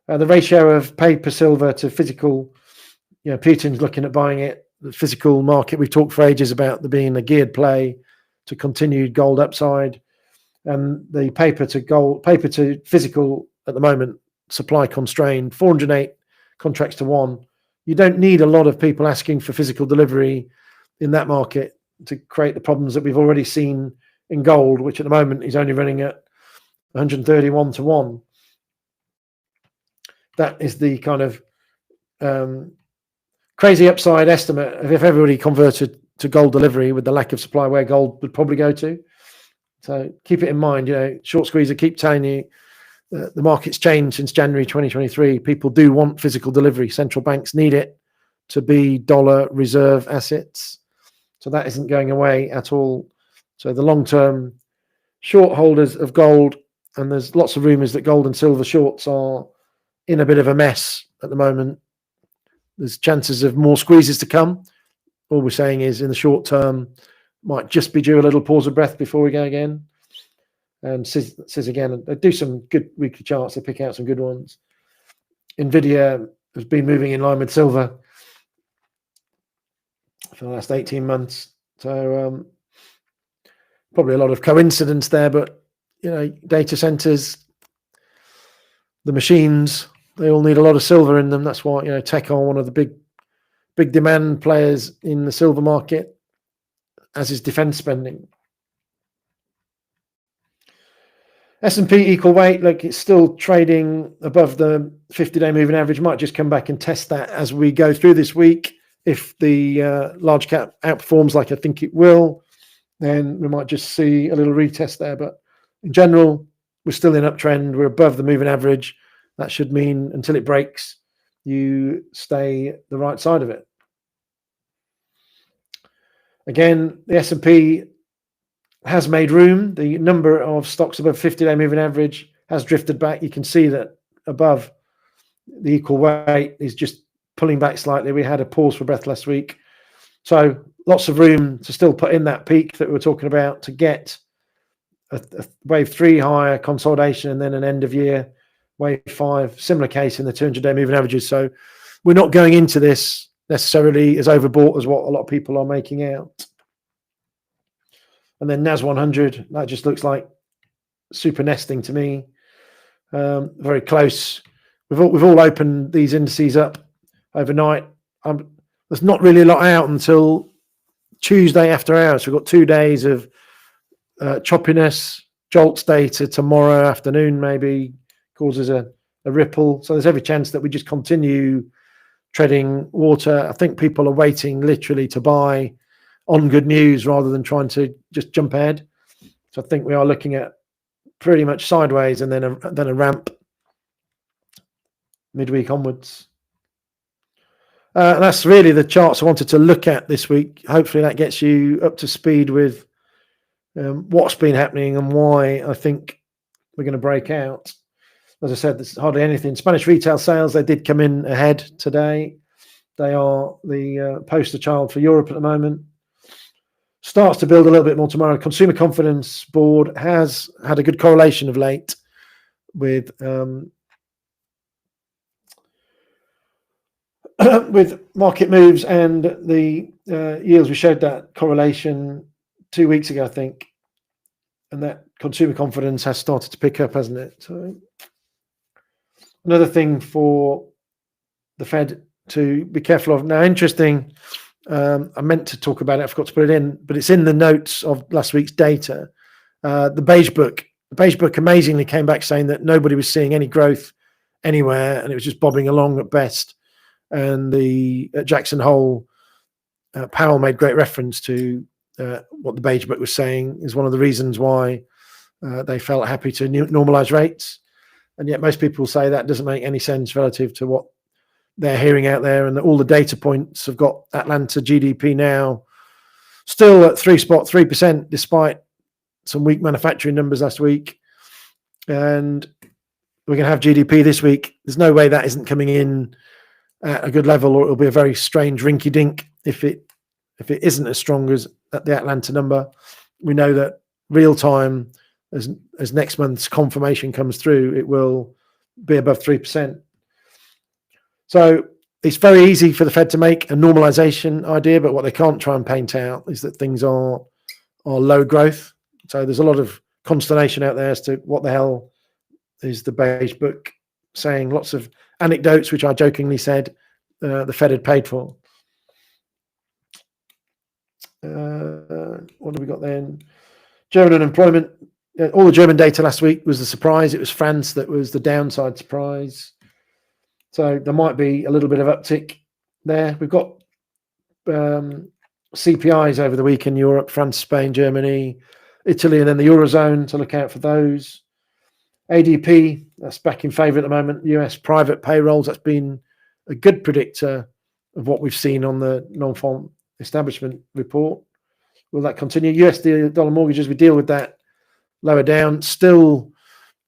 The ratio of paper silver to physical, Putin's looking at buying it. The physical market, we've talked for ages about there being a geared play to continued gold upside. And the paper to physical at the moment, supply constrained, 408 contracts to 1. You don't need a lot of people asking for physical delivery in that market to create the problems that we've already seen in gold, which at the moment is only running at 131 to 1. That is the kind of crazy upside estimate of if everybody converted to gold delivery with the lack of supply where gold would probably go to. So keep it in mind, short squeezer, keep telling you the market's changed since January 2023. People do want physical delivery. Central banks need it to be dollar reserve assets. So that isn't going away at all. So the long-term short holders of gold, and there's lots of rumors that gold and silver shorts are in a bit of a mess at the moment. There's chances of more squeezes to come. All we're saying is in the short term, might just be due a little pause of breath before we go again. And says again, they do some good weekly charts. They pick out some good ones. Nvidia has been moving in line with silver for the last 18 months. So probably a lot of coincidence there, but data centers, the machines, they all need a lot of silver in them. That's why tech are one of the big demand players in the silver market, as is defense spending. S&P equal weight, look, it's still trading above the 50-day moving average. Might just come back and test that as we go through this week. If the large cap outperforms like I think it will, then we might just see a little retest there. But in general, we're still in uptrend. We're above the moving average. That should mean until it breaks, you stay the right side of it. Again, the S&P has made room. The number of stocks above 50-day moving average has drifted back. You can see that above the equal weight is just pulling back slightly. We had a pause for breath last week. So lots of room to still put in that peak that we were talking about to get a wave 3 higher consolidation and then an end of year wave 5. Similar case in the 200-day moving averages. So we're not going into this necessarily as overbought as what a lot of people are making out. And then NAS 100, that just looks like super nesting to me. Very close. We've all opened these indices up overnight. There's not really a lot out until Tuesday after hours. We've got 2 days of choppiness. Jolts data tomorrow afternoon maybe causes a ripple. So there's every chance that we just continue treading water. I think people are waiting literally to buy on good news rather than trying to just jump ahead. So I think we are looking at pretty much sideways and then a ramp midweek onwards. That's really the charts I wanted to look at this week. Hopefully that gets you up to speed with what's been happening and why I think we're going to break out. As I said, there's hardly anything. Spanish retail sales, they did come in ahead today. They are the poster child for Europe at the moment. Starts to build a little bit more tomorrow. Consumer confidence board has had a good correlation of late with with market moves and the yields. We showed that correlation 2 weeks ago, I think, and that consumer confidence has started to pick up, hasn't it? So another thing for the Fed to be careful of. Now, interesting. I meant to talk about it. I forgot to put it in, but it's in the notes of last week's data. The beige book. The beige book amazingly came back saying that nobody was seeing any growth anywhere, and it was just bobbing along at best. And the Jackson Hole, Powell made great reference to what the Beige Book was saying is one of the reasons why they felt happy to normalise rates. And yet most people say that doesn't make any sense relative to what they're hearing out there, and that all the data points have got Atlanta GDP now still at 3% despite some weak manufacturing numbers last week. And we're going to have GDP this week. There's no way that isn't coming in at a good level, or it'll be a very strange rinky-dink if it isn't as strong as at the Atlanta number. We know that real time, as next month's confirmation comes through, it will be above 3%. So it's very easy for the Fed to make a normalization idea, but what they can't try and paint out is that things are low growth. So there's a lot of consternation out there as to what the hell is the Beige Book saying. Lots of anecdotes, which I jokingly said the Fed had paid for. What have we got then? German unemployment. All the German data last week was the surprise. It was France that was the downside surprise. So there might be a little bit of uptick there. We've got CPIs over the week in Europe: France, Spain, Germany, Italy, and then the Eurozone, to look out for those. ADP, that's back in favour at the moment. US private payrolls, that's been a good predictor of what we've seen on the non-farm establishment report. Will that continue? USD dollar mortgages, we deal with that lower down. Still,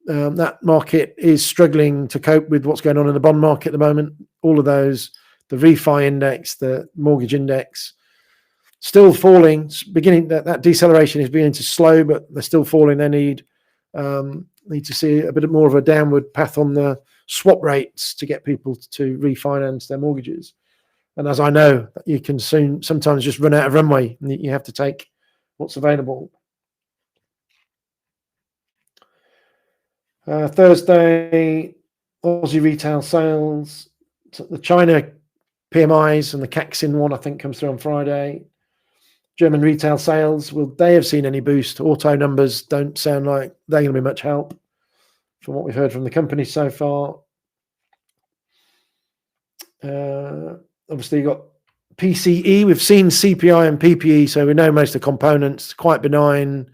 that market is struggling to cope with what's going on in the bond market at the moment. All of those, the refi index, the mortgage index, still falling. Beginning that deceleration is beginning to slow, but they're still falling. They need to see a bit more of a downward path on the swap rates to get people to refinance their mortgages. And as I know, you can sometimes just run out of runway, and you have to take what's available. Thursday, Aussie retail sales, the China PMIs and the Caxin one, I think, comes through on Friday. German retail sales, will they have seen any boost? Auto numbers don't sound like they're going to be much help from what we've heard from the company so far. Obviously, you've got PCE. We've seen CPI and PPE, so we know most of the components, quite benign.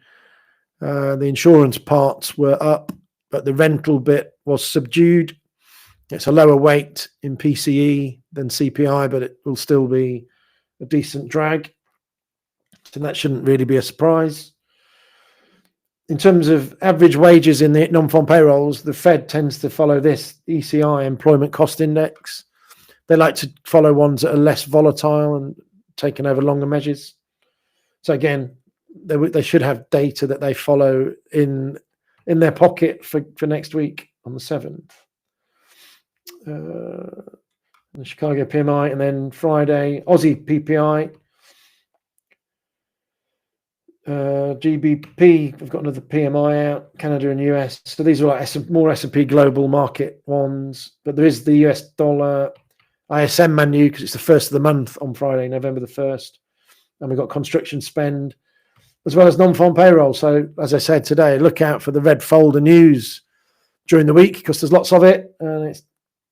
The insurance parts were up, but the rental bit was subdued. It's a lower weight in PCE than CPI, but it will still be a decent drag. So that shouldn't really be a surprise. In terms of average wages in the non-farm payrolls, the Fed tends to follow this ECI, Employment Cost Index. They like to follow ones that are less volatile and taken over longer measures. So again, they should have data that they follow in their pocket for next week on the 7th. The Chicago PMI, and then Friday, Aussie PPI. GBP, we've got another PMI out, Canada and US. So these are like more S&P global market ones. But there is the US dollar ISM menu, because it's the first of the month on Friday, November the 1st. And we've got construction spend, as well as non-farm payroll. So as I said today, look out for the red folder news during the week, because there's lots of it. And it's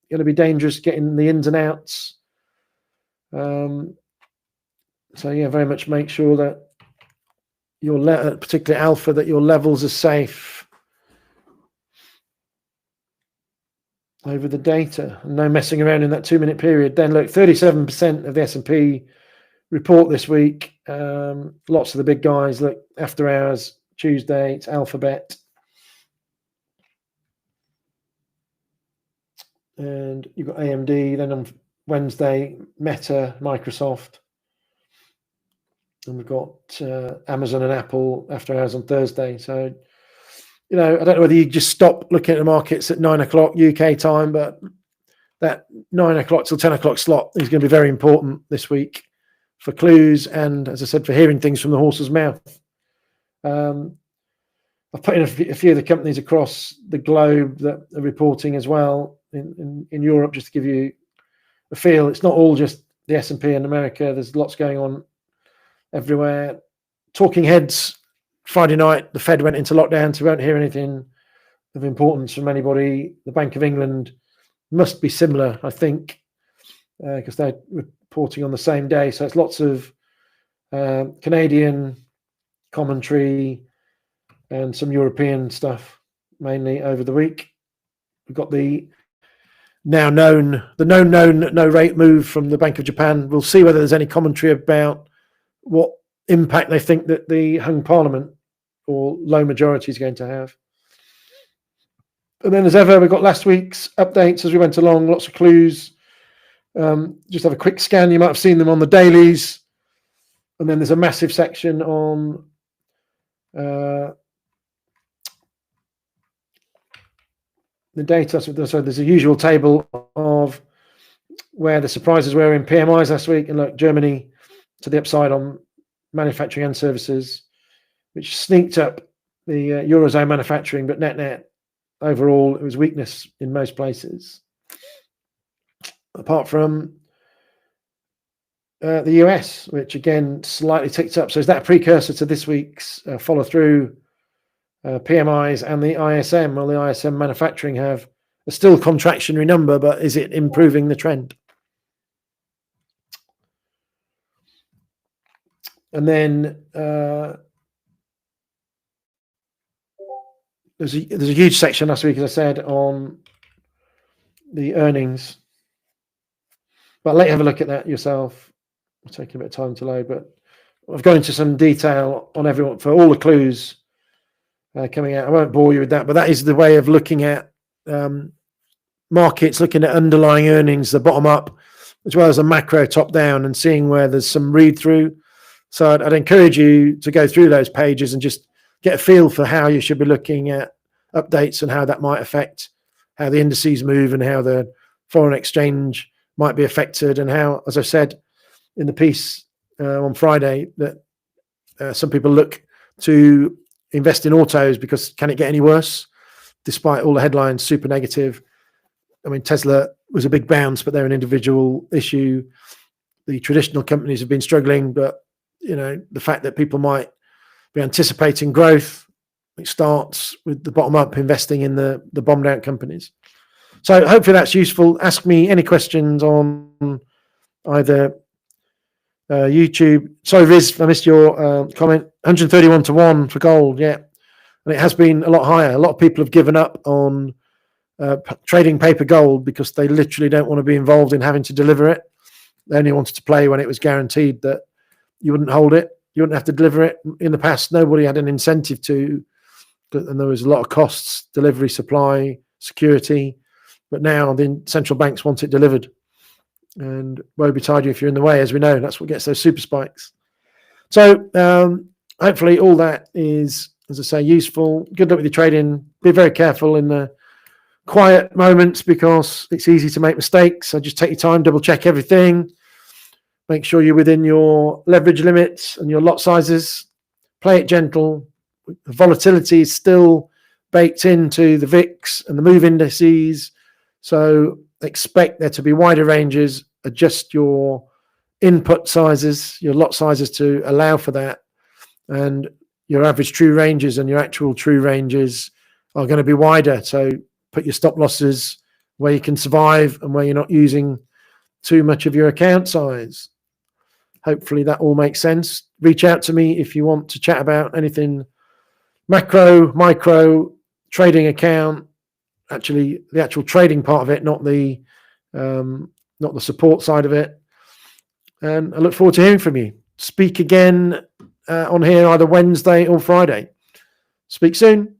going to be dangerous getting the ins and outs. So yeah, very much make sure that particularly alpha, that your levels are safe over the data, and no messing around in that 2-minute period. Then look, 37% of the S&P report this week. Lots of the big guys. Look, after hours Tuesday, it's Alphabet, and you've got AMD. Then on Wednesday, Meta, Microsoft. And we've got Amazon and Apple after hours on Thursday. So, I don't know whether you just stop looking at the markets at 9 o'clock UK time, but that 9 o'clock till 10 o'clock slot is going to be very important this week for clues and, as I said, for hearing things from the horse's mouth. I've put in a few of the companies across the globe that are reporting as well in Europe, just to give you a feel. It's not all just the S&P in America. There's lots going on everywhere. Talking heads, Friday night, the Fed went into lockdown, so we won't hear anything of importance from anybody. The Bank of England must be similar, I think, because they're reporting on the same day. So it's lots of Canadian commentary, and some European stuff, mainly over the week. We've got the known no rate move from the Bank of Japan. We'll see whether there's any commentary about what impact they think that the hung parliament or low majority is going to have. And then, as ever, we've got last week's updates as we went along, lots of clues. Just have a quick scan. You might have seen them on the dailies. And then there's a massive section on the data. So there's a usual table of where the surprises were in PMIs last week. And look, Germany to the upside on manufacturing and services, which sneaked up the Eurozone manufacturing, but net overall, it was weakness in most places. Apart from the US, which again slightly ticked up. So is that a precursor to this week's follow through PMIs and the ISM? Well, the ISM manufacturing have a still contractionary number, but is it improving the trend? And then there's a huge section last week, as I said, on the earnings. But let you have a look at that yourself. It's taking a bit of time to load, but I've gone into some detail on everyone for all the clues coming out. I won't bore you with that, but that is the way of looking at markets, looking at underlying earnings, the bottom up, as well as a macro top down, and seeing where there's some read through. So I'd encourage you to go through those pages and just get a feel for how you should be looking at updates and how that might affect how the indices move and how the foreign exchange might be affected, and how, as I said in the piece on Friday, that some people look to invest in autos because can it get any worse? Despite all the headlines, super negative. I mean, Tesla was a big bounce, but they're an individual issue. The traditional companies have been struggling, but you know, the fact that people might be anticipating growth, it starts with the bottom up, investing in the bombed out companies. So hopefully that's useful. Ask me any questions on either YouTube. Sorry, Riz, I missed your comment. 131 to 1 for gold, yeah. And it has been a lot higher. A lot of people have given up on trading paper gold because they literally don't want to be involved in having to deliver it. They only wanted to play when it was guaranteed that you wouldn't hold it. You wouldn't have to deliver it. In the past, nobody had an incentive to, and there was a lot of costs, delivery, supply, security. But now the central banks want it delivered. And woe betide you if you're in the way, as we know. That's what gets those super spikes. So hopefully all that is, as I say, useful. Good luck with your trading. Be very careful in the quiet moments because it's easy to make mistakes. So just take your time, double check everything. Make sure you're within your leverage limits and your lot sizes. Play it gentle. The volatility is still baked into the VIX and the move indices. So expect there to be wider ranges. Adjust your input sizes, your lot sizes to allow for that. And your average true ranges and your actual true ranges are going to be wider. So put your stop losses where you can survive and where you're not using too much of your account size. Hopefully that all makes sense. Reach out to me if you want to chat about anything macro, micro, trading account, actually the actual trading part of it, not the support side of it. And I look forward to hearing from you. Speak again on here either Wednesday or Friday. Speak soon.